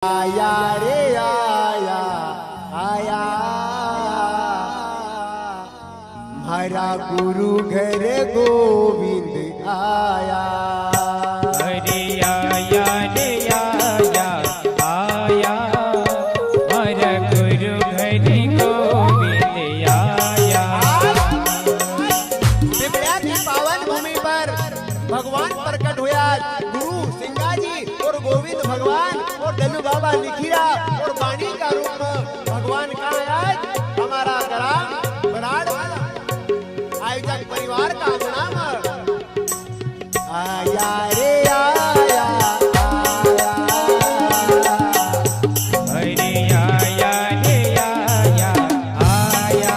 आया रे आया आया हमारा गुरु घर गोविंद आया। हरे आया रे आया आया हमारा गुरु घर गोविंद आया। त्रिपुरा की पावन भूमि पर भगवान प्रकट हुआ। गुरु सिंगा जी और गोविंद भगवान और दलू बाबा लिखिया और वाणी का रूप भगवान का आज हमारा ग्राम बराड़ आयोजक परिवार का नाम आया रे आया आया। हरे आया रे आया आया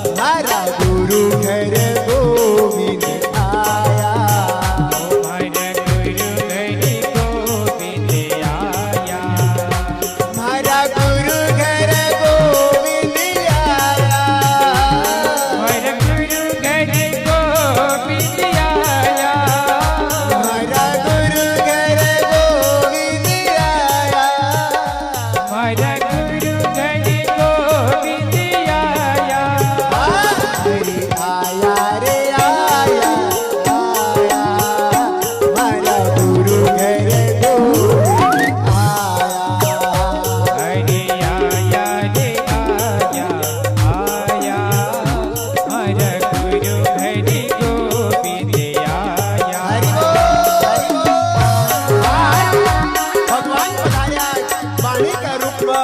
हमारा गुरु घर गोविंद आया। हमारा गुरु घर गोविंद आया। हमारा गुरु घर गोविंद आया। हमारा गुरु घर गोविंद आया। हमारा गुरु घर गोविंद आया। हमारा गुरु घर गोविंद आया। हरि आया रे आया आया हमारा गुरु घर गोविंद आया। हरे आया रे आया आया हमारा गुरु घर गोविंद आया। हरि बोल भगवान पधारे वाणी का रूप में।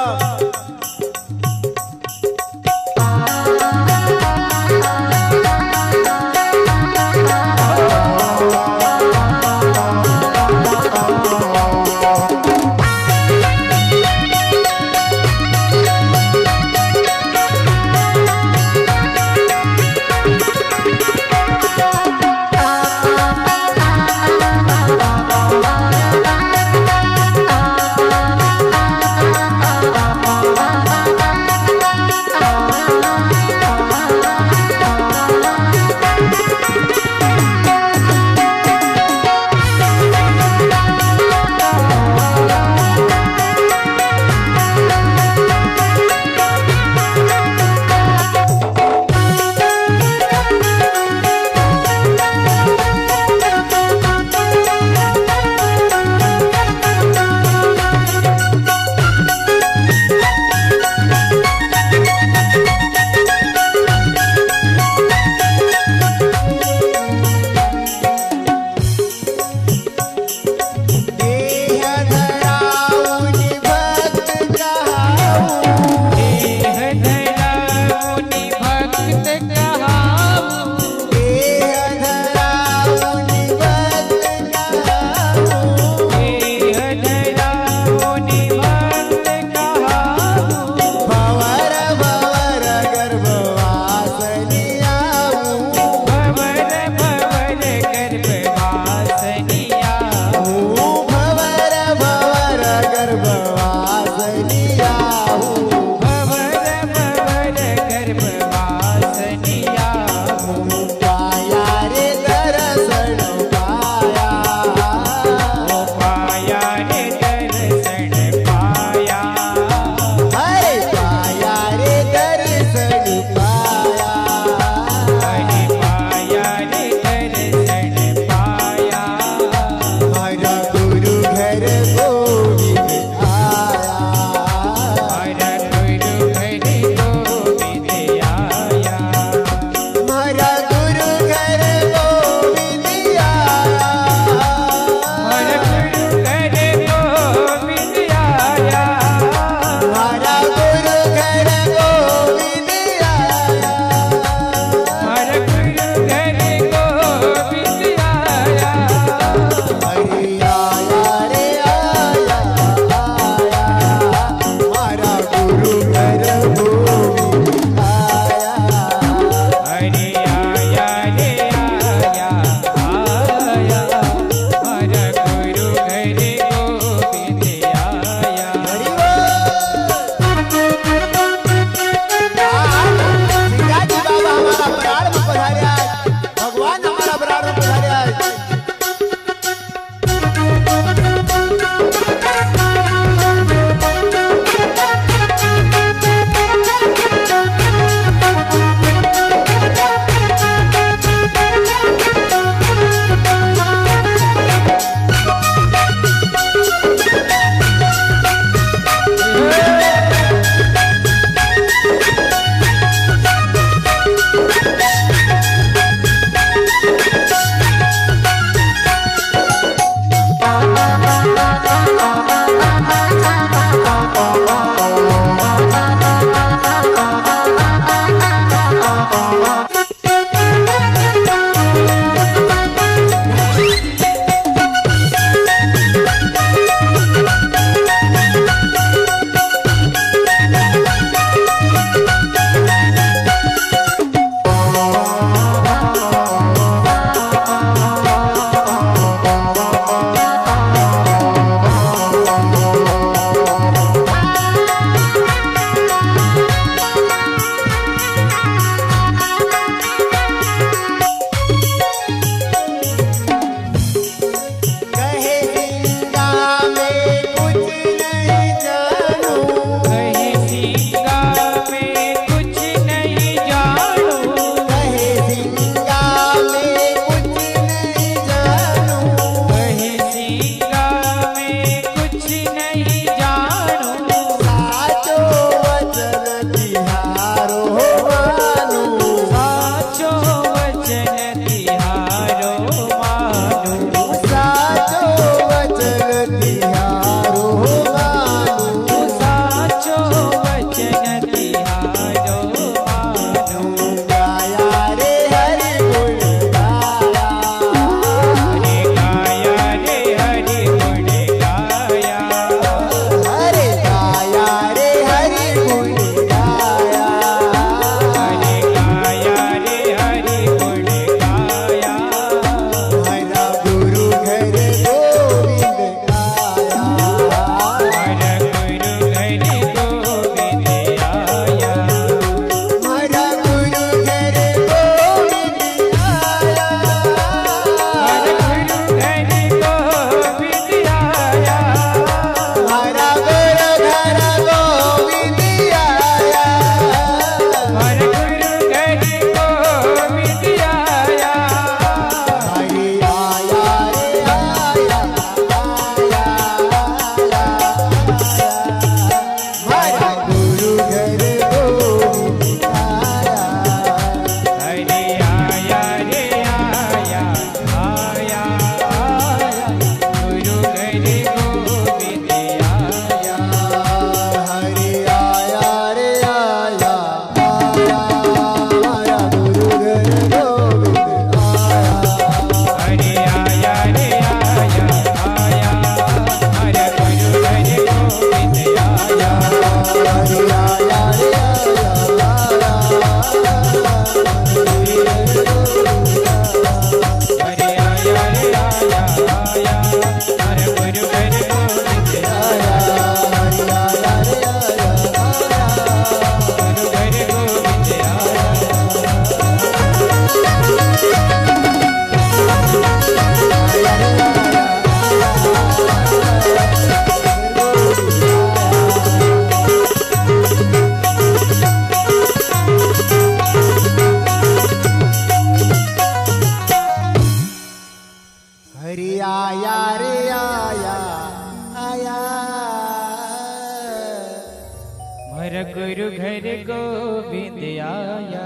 हर गुरु घर गोविंद आया।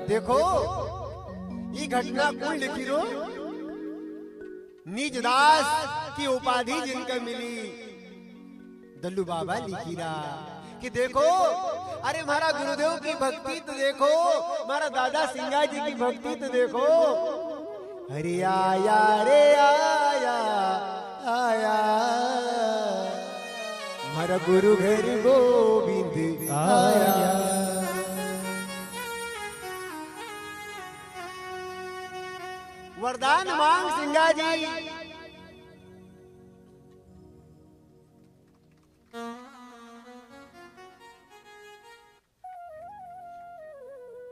देखो ये घटना कौन लिखी रो? निज दास की उपाधि जिनका मिली दल्लू बाबा लिखी रहा कि देखो, अरे हमारा गुरुदेव की भक्ति तो देखो, हमारा दादा सिंगा जी की भक्ति तो देखो। अरे आया रे आया आया हमारा गुरु घर गोविंद आया। वरदान मांग सिंगा जी।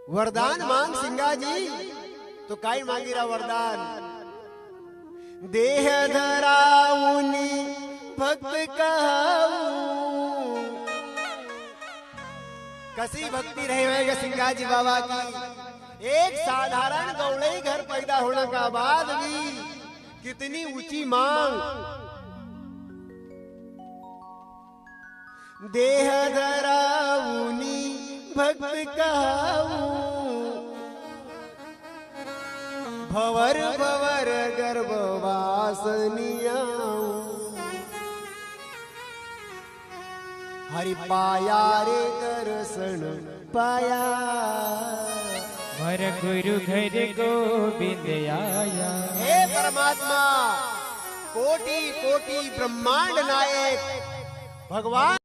वरदान मांग सिंगा जी तो काई मांगी रहा वरदान? देह धराऊनी भक्त कहूं। कसी भक्ति रहेगा सिंगा जी बाबा की। एक साधारण गौड़े घर पैदा होने का बाद भी कितनी ऊंची मांग। देह धराऊनी भक्त कहूं। भवर भवर गर्भवासनिया हरि पाया रे दर्शन पाया। हर गुरु घर गोविंद आया। हे परमात्मा, कोटि कोटि ब्रह्मांड नायक भगवान